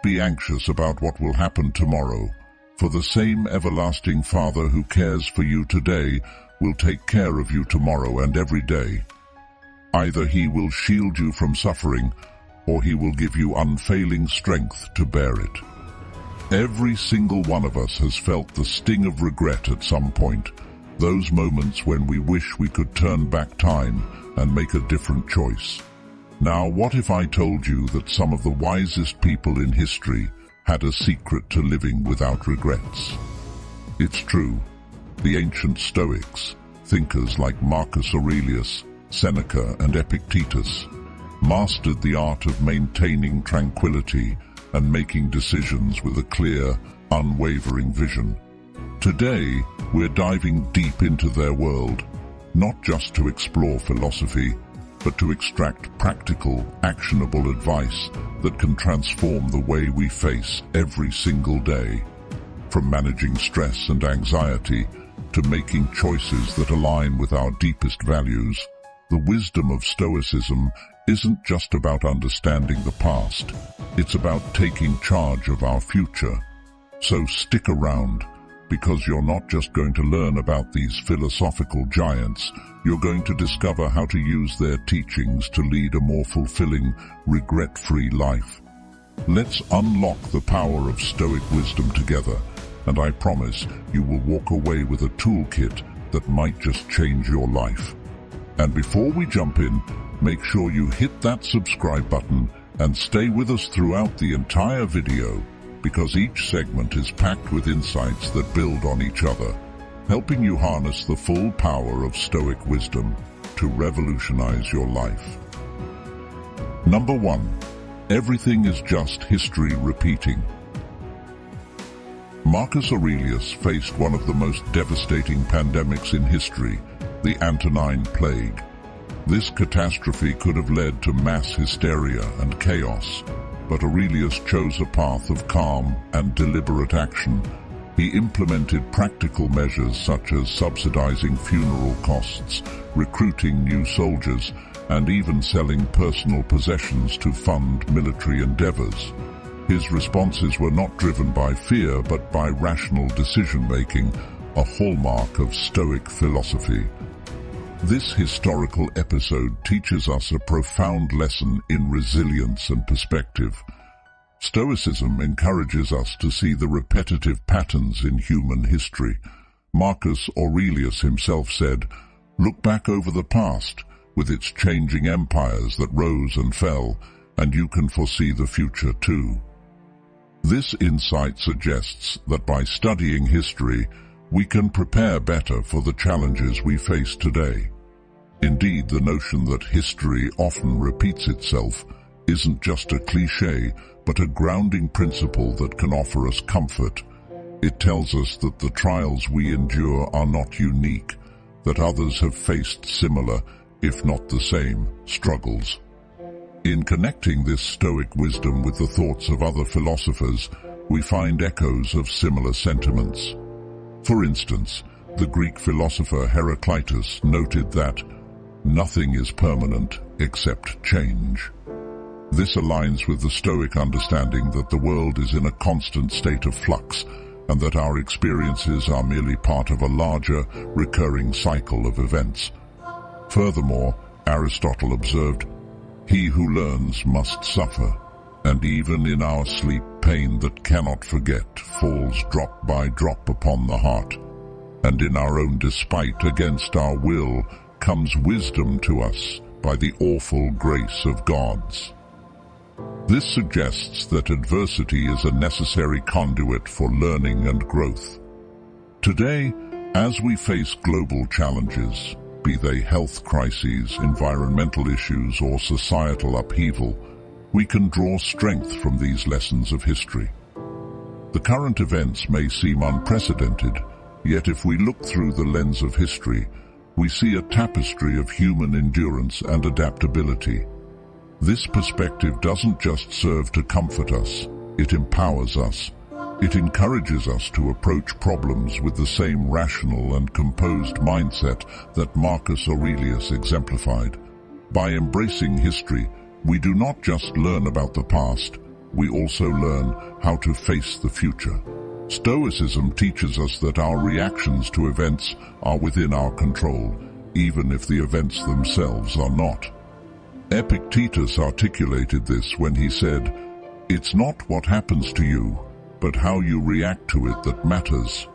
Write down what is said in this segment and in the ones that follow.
not be anxious about what will happen tomorrow, for the same everlasting Father who cares for you today will take care of you tomorrow and every day. Either he will shield you from suffering, or he will give you unfailing strength to bear it. Every single one of us has felt the sting of regret at some point, those moments when we wish we could turn back time and make a different choice. Now, what if I told you that some of the wisest people in history had a secret to living without regrets? It's true. The ancient Stoics, thinkers like Marcus Aurelius, Seneca, and Epictetus, mastered the art of maintaining tranquility and making decisions with a clear, unwavering vision. Today, we're diving deep into their world, not just to explore philosophy, but to extract practical, actionable advice that can transform the way we face every single day. From managing stress and anxiety to making choices that align with our deepest values, the wisdom of Stoicism isn't just about understanding the past, it's about taking charge of our future. So stick around, because you're not just going to learn about these philosophical giants, you're going to discover how to use their teachings to lead a more fulfilling, regret-free life. Let's unlock the power of Stoic wisdom together, and I promise you will walk away with a toolkit that might just change your life. And before we jump in, make sure you hit that subscribe button and stay with us throughout the entire video, because each segment is packed with insights that build on each other, helping you harness the full power of Stoic wisdom to revolutionize your life. Number 1. Everything is just history repeating. Marcus Aurelius faced one of the most devastating pandemics in history, the Antonine Plague. This catastrophe could have led to mass hysteria and chaos, but Aurelius chose a path of calm and deliberate action. He implemented practical measures such as subsidizing funeral costs, recruiting new soldiers, and even selling personal possessions to fund military endeavors. His responses were not driven by fear but by rational decision-making, a hallmark of Stoic philosophy. This historical episode teaches us a profound lesson in resilience and perspective. Stoicism encourages us to see the repetitive patterns in human history. Marcus Aurelius himself said, "Look back over the past, with its changing empires that rose and fell, and you can foresee the future too." This insight suggests that by studying history, we can prepare better for the challenges we face today. Indeed, the notion that history often repeats itself isn't just a cliché, but a grounding principle that can offer us comfort. It tells us that the trials we endure are not unique, that others have faced similar, if not the same, struggles. In connecting this Stoic wisdom with the thoughts of other philosophers, we find echoes of similar sentiments. For instance, the Greek philosopher Heraclitus noted that nothing is permanent except change. This aligns with the Stoic understanding that the world is in a constant state of flux and that our experiences are merely part of a larger, recurring cycle of events. Furthermore, Aristotle observed, "He who learns must suffer, and even in our sleep pain that cannot forget falls drop by drop upon the heart. And in our own despite against our will comes wisdom to us by the awful grace of gods." This suggests that adversity is a necessary conduit for learning and growth. Today, as we face global challenges, be they health crises, environmental issues, or societal upheaval, we can draw strength from these lessons of history. The current events may seem unprecedented, yet if we look through the lens of history, we see a tapestry of human endurance and adaptability. This perspective doesn't just serve to comfort us, it empowers us. It encourages us to approach problems with the same rational and composed mindset that Marcus Aurelius exemplified. By embracing history, we do not just learn about the past, we also learn how to face the future. Stoicism teaches us that our reactions to events are within our control, even if the events themselves are not. Epictetus articulated this when he said, "It's not what happens to you, but how you react to it that matters."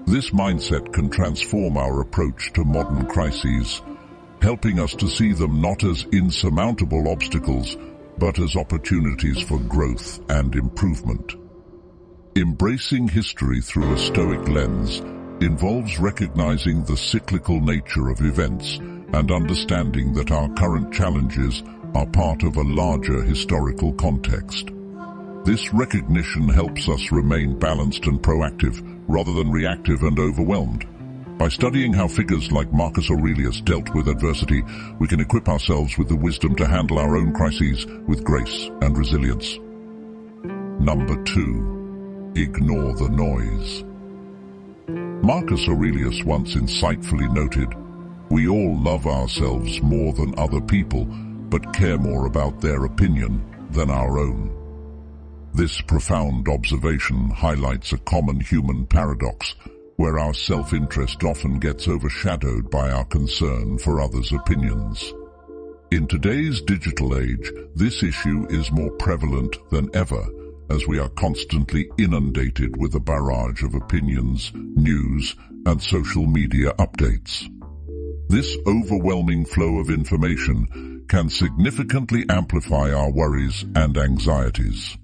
This mindset can transform our approach to modern crises, helping us to see them not as insurmountable obstacles, but as opportunities for growth and improvement. Embracing history through a Stoic lens involves recognizing the cyclical nature of events and understanding that our current challenges are part of a larger historical context. This recognition helps us remain balanced and proactive, rather than reactive and overwhelmed. By studying how figures like Marcus Aurelius dealt with adversity, we can equip ourselves with the wisdom to handle our own crises with grace and resilience. Number 2. Ignore the noise. Marcus Aurelius once insightfully noted, "We all love ourselves more than other people, but care more about their opinion than our own." This profound observation highlights a common human paradox, where our self-interest often gets overshadowed by our concern for others' opinions. In today's digital age, this issue is more prevalent than ever, as we are constantly inundated with a barrage of opinions, news, and social media updates. This overwhelming flow of information can significantly amplify our worries and anxieties.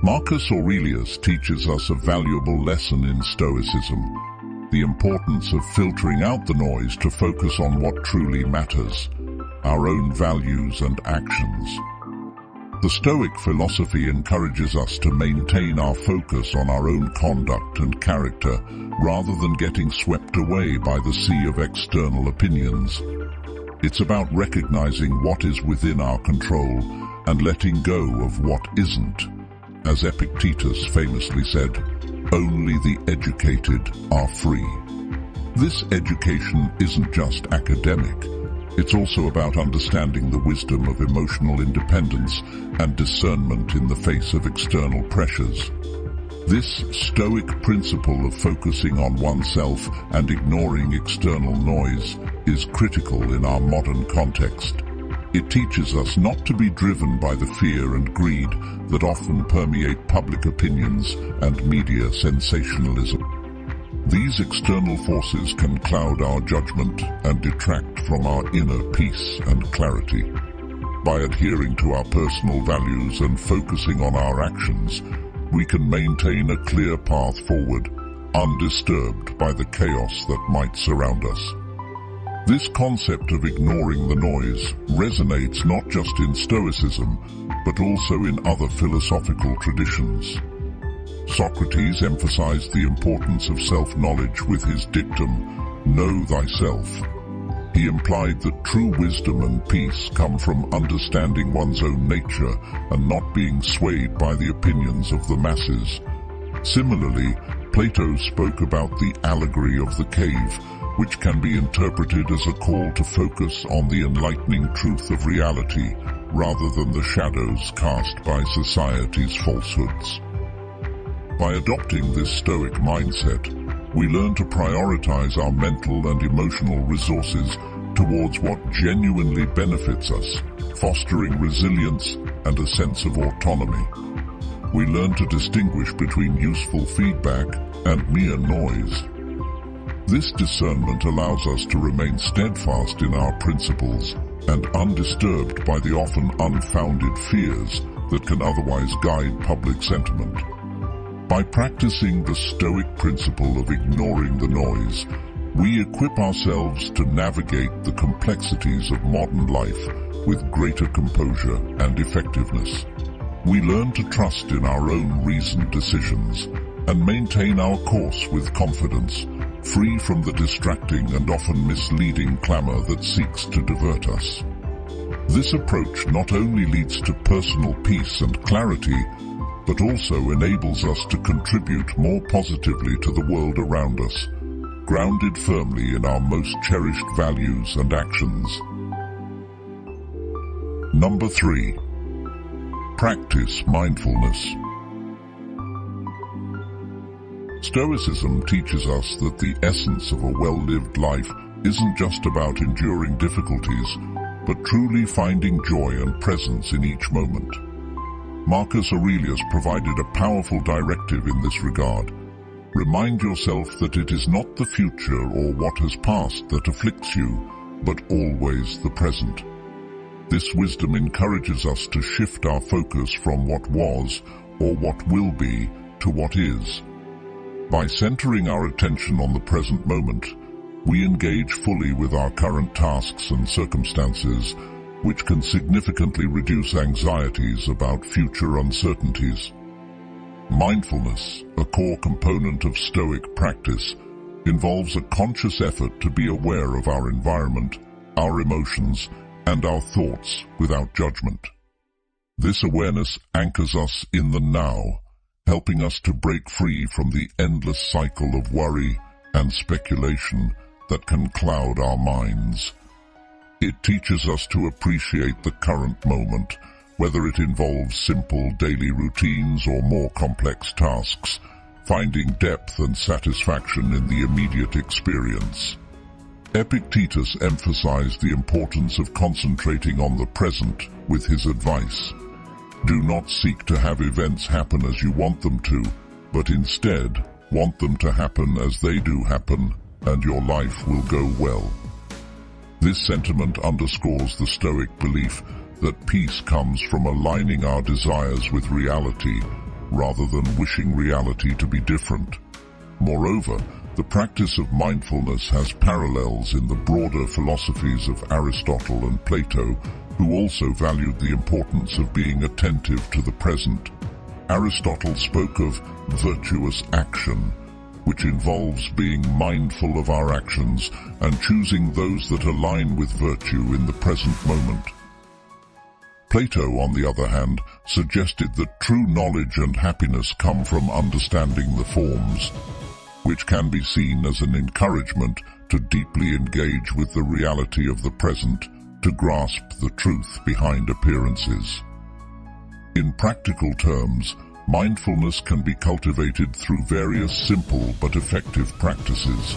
Marcus Aurelius teaches us a valuable lesson in Stoicism, the importance of filtering out the noise to focus on what truly matters, our own values and actions. The Stoic philosophy encourages us to maintain our focus on our own conduct and character, rather than getting swept away by the sea of external opinions. It's about recognizing what is within our control and letting go of what isn't. As Epictetus famously said, "Only the educated are free." This education isn't just academic. It's also about understanding the wisdom of emotional independence and discernment in the face of external pressures. This Stoic principle of focusing on oneself and ignoring external noise is critical in our modern context. It teaches us not to be driven by the fear and greed that often permeate public opinions and media sensationalism. These external forces can cloud our judgment and detract from our inner peace and clarity. By adhering to our personal values and focusing on our actions, we can maintain a clear path forward, undisturbed by the chaos that might surround us. This concept of ignoring the noise resonates not just in Stoicism, but also in other philosophical traditions. Socrates emphasized the importance of self-knowledge with his dictum, "Know thyself." He implied that true wisdom and peace come from understanding one's own nature and not being swayed by the opinions of the masses. Similarly, Plato spoke about the allegory of the cave, which can be interpreted as a call to focus on the enlightening truth of reality, rather than the shadows cast by society's falsehoods. By adopting this Stoic mindset, we learn to prioritize our mental and emotional resources towards what genuinely benefits us, fostering resilience and a sense of autonomy. We learn to distinguish between useful feedback and mere noise. This discernment allows us to remain steadfast in our principles and undisturbed by the often unfounded fears that can otherwise guide public sentiment. By practicing the Stoic principle of ignoring the noise, we equip ourselves to navigate the complexities of modern life with greater composure and effectiveness. We learn to trust in our own reasoned decisions and maintain our course with confidence, free from the distracting and often misleading clamor that seeks to divert us. This approach not only leads to personal peace and clarity, but also enables us to contribute more positively to the world around us, grounded firmly in our most cherished values and actions. Number 3. Practice mindfulness. Stoicism teaches us that the essence of a well-lived life isn't just about enduring difficulties, but truly finding joy and presence in each moment. Marcus Aurelius provided a powerful directive in this regard. Remind yourself that it is not the future or what has passed that afflicts you, but always the present. This wisdom encourages us to shift our focus from what was or what will be to what is. By centering our attention on the present moment, we engage fully with our current tasks and circumstances, which can significantly reduce anxieties about future uncertainties. Mindfulness, a core component of Stoic practice, involves a conscious effort to be aware of our environment, our emotions, and our thoughts without judgment. This awareness anchors us in the now, helping us to break free from the endless cycle of worry and speculation that can cloud our minds. It teaches us to appreciate the current moment, whether it involves simple daily routines or more complex tasks, finding depth and satisfaction in the immediate experience. Epictetus emphasized the importance of concentrating on the present with his advice. Do not seek to have events happen as you want them to, but instead want them to happen as they do happen, and your life will go well. This sentiment underscores the Stoic belief that peace comes from aligning our desires with reality rather than wishing reality to be different. Moreover, the practice of mindfulness has parallels in the broader philosophies of Aristotle and Plato, who also valued the importance of being attentive to the present. Aristotle spoke of virtuous action, which involves being mindful of our actions and choosing those that align with virtue in the present moment. Plato, on the other hand, suggested that true knowledge and happiness come from understanding the forms, which can be seen as an encouragement to deeply engage with the reality of the present, to grasp the truth behind appearances. In practical terms, mindfulness can be cultivated through various simple but effective practices.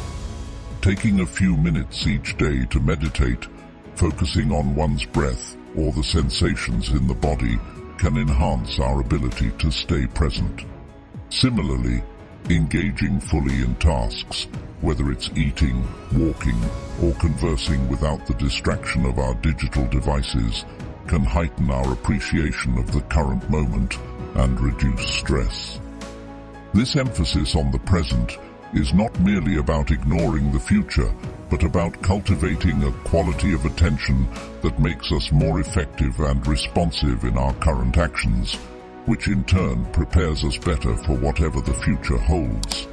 Taking a few minutes each day to meditate, focusing on one's breath or the sensations in the body, can enhance our ability to stay present. Similarly, engaging fully in tasks, whether it's eating, walking, or conversing without the distraction of our digital devices, can heighten our appreciation of the current moment and reduce stress. This emphasis on the present is not merely about ignoring the future, but about cultivating a quality of attention that makes us more effective and responsive in our current actions, which in turn prepares us better for whatever the future holds.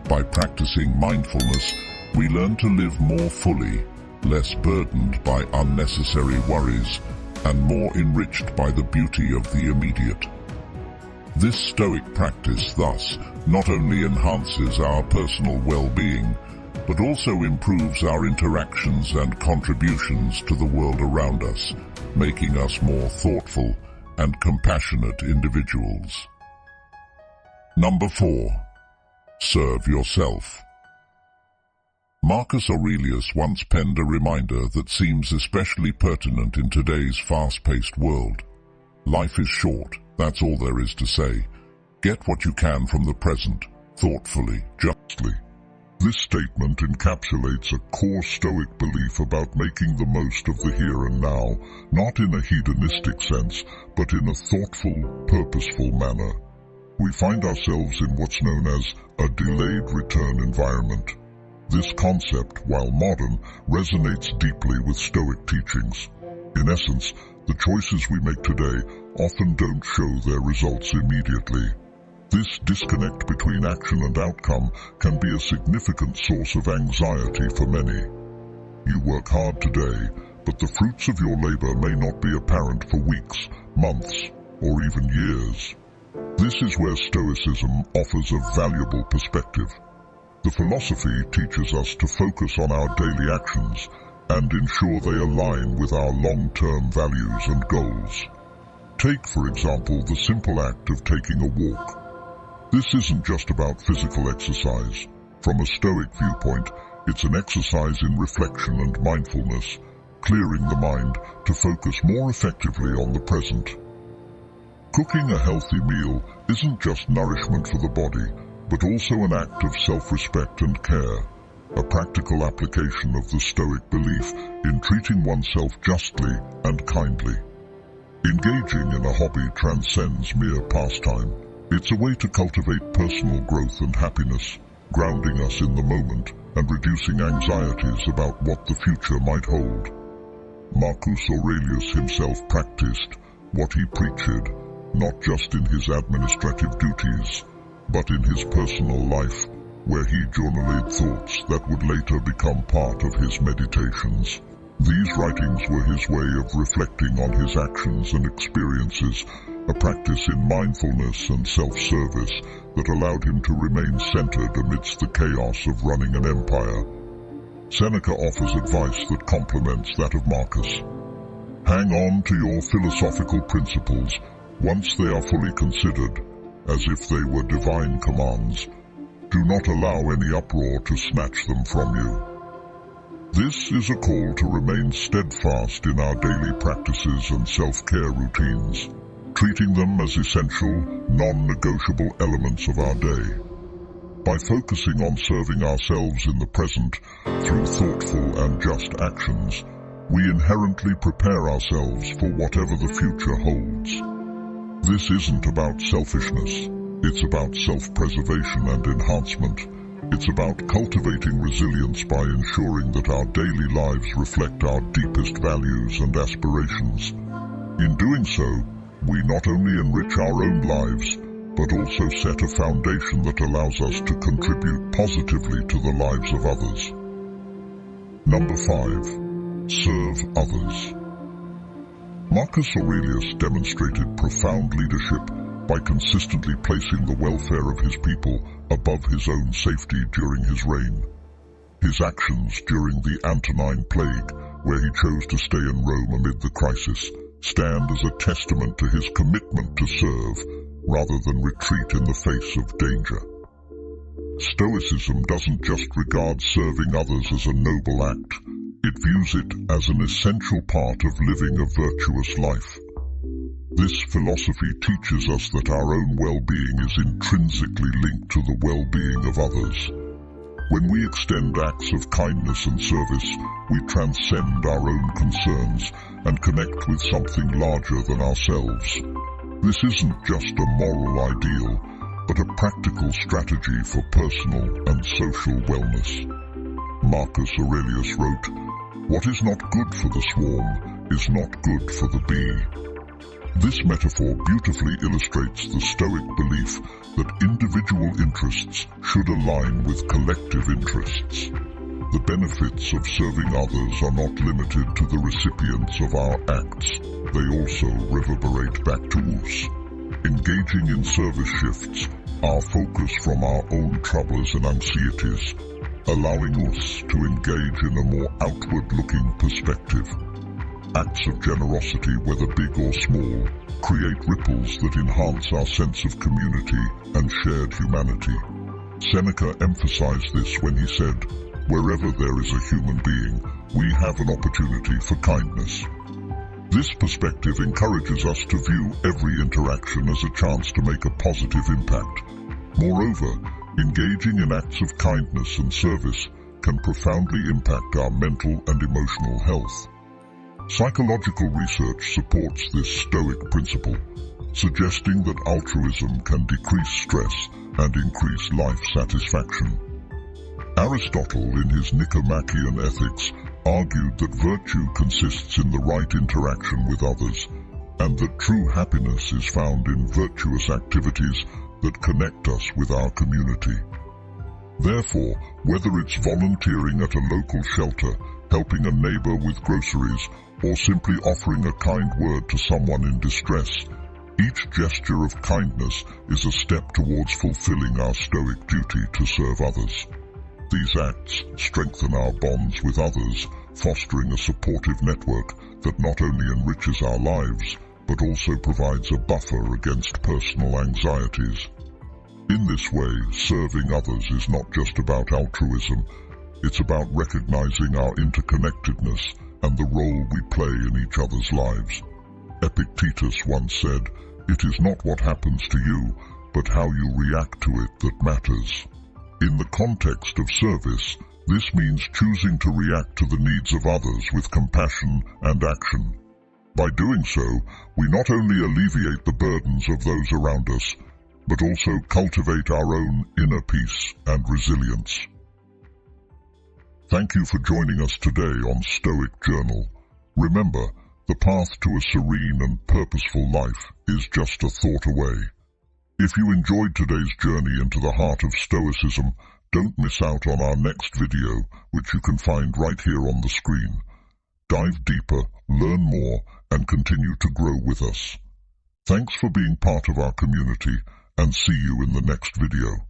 By practicing mindfulness, we learn to live more fully, less burdened by unnecessary worries, and more enriched by the beauty of the immediate. This Stoic practice, thus, not only enhances our personal well-being, but also improves our interactions and contributions to the world around us, making us more thoughtful and compassionate individuals. Number 4. Serve yourself. Marcus Aurelius once penned a reminder that seems especially pertinent in today's fast-paced world. Life is short, that's all there is to say. Get what you can from the present, thoughtfully, justly. This statement encapsulates a core Stoic belief about making the most of the here and now, not in a hedonistic sense, but in a thoughtful, purposeful manner. We find ourselves in what's known as a delayed return environment. This concept, while modern, resonates deeply with Stoic teachings. In essence, the choices we make today often don't show their results immediately. This disconnect between action and outcome can be a significant source of anxiety for many. You work hard today, but the fruits of your labor may not be apparent for weeks, months, or even years. This is where Stoicism offers a valuable perspective. The philosophy teaches us to focus on our daily actions and ensure they align with our long-term values and goals. Take, for example, the simple act of taking a walk. This isn't just about physical exercise. From a Stoic viewpoint, it's an exercise in reflection and mindfulness, clearing the mind to focus more effectively on the present. Cooking a healthy meal isn't just nourishment for the body, but also an act of self-respect and care, a practical application of the Stoic belief in treating oneself justly and kindly. Engaging in a hobby transcends mere pastime. It's a way to cultivate personal growth and happiness, grounding us in the moment and reducing anxieties about what the future might hold. Marcus Aurelius himself practiced what he preached, not just in his administrative duties, but in his personal life, where he journaled thoughts that would later become part of his meditations. These writings were his way of reflecting on his actions and experiences, a practice in mindfulness and self-service that allowed him to remain centered amidst the chaos of running an empire. Seneca offers advice that complements that of Marcus. Hang on to your philosophical principles once they are fully considered, as if they were divine commands. Do not allow any uproar to snatch them from you. This is a call to remain steadfast in our daily practices and self-care routines, treating them as essential, non-negotiable elements of our day. By focusing on serving ourselves in the present through thoughtful and just actions, we inherently prepare ourselves for whatever the future holds. This isn't about selfishness, it's about self-preservation and enhancement. It's about cultivating resilience by ensuring that our daily lives reflect our deepest values and aspirations. In doing so, we not only enrich our own lives, but also set a foundation that allows us to contribute positively to the lives of others. Number 5. Serve others. Marcus Aurelius demonstrated profound leadership by consistently placing the welfare of his people above his own safety during his reign. His actions during the Antonine Plague, where he chose to stay in Rome amid the crisis, stand as a testament to his commitment to serve, rather than retreat in the face of danger. Stoicism doesn't just regard serving others as a noble act, it views it as an essential part of living a virtuous life. This philosophy teaches us that our own well-being is intrinsically linked to the well-being of others. When we extend acts of kindness and service, we transcend our own concerns and connect with something larger than ourselves. This isn't just a moral ideal, but a practical strategy for personal and social wellness. Marcus Aurelius wrote, "What is not good for the swarm is not good for the bee." This metaphor beautifully illustrates the Stoic belief that individual interests should align with collective interests. The benefits of serving others are not limited to the recipients of our acts. They also reverberate back to us. Engaging in service shifts our focus from our own troubles and anxieties, allowing us to engage in a more outward-looking perspective. Acts of generosity, whether big or small, create ripples that enhance our sense of community and shared humanity. Seneca emphasized this when he said, "Wherever there is a human being, we have an opportunity for kindness." This perspective encourages us to view every interaction as a chance to make a positive impact. Moreover, engaging in acts of kindness and service can profoundly impact our mental and emotional health. Psychological research supports this Stoic principle, suggesting that altruism can decrease stress and increase life satisfaction. Aristotle, in his Nicomachean Ethics, argued that virtue consists in the right interaction with others, and that true happiness is found in virtuous activities that connect us with our community. Therefore, whether it's volunteering at a local shelter, helping a neighbor with groceries, or simply offering a kind word to someone in distress, each gesture of kindness is a step towards fulfilling our Stoic duty to serve others. These acts strengthen our bonds with others, fostering a supportive network that not only enriches our lives, but also provides a buffer against personal anxieties. In this way, serving others is not just about altruism, it's about recognizing our interconnectedness and the role we play in each other's lives. Epictetus once said, "It is not what happens to you, but how you react to it that matters." In the context of service, this means choosing to react to the needs of others with compassion and action. By doing so, we not only alleviate the burdens of those around us, but also cultivate our own inner peace and resilience. Thank you for joining us today on Stoic Journal. Remember, the path to a serene and purposeful life is just a thought away. If you enjoyed today's journey into the heart of Stoicism, don't miss out on our next video, which you can find right here on the screen. Dive deeper, learn more, and continue to grow with us. Thanks for being part of our community, and see you in the next video.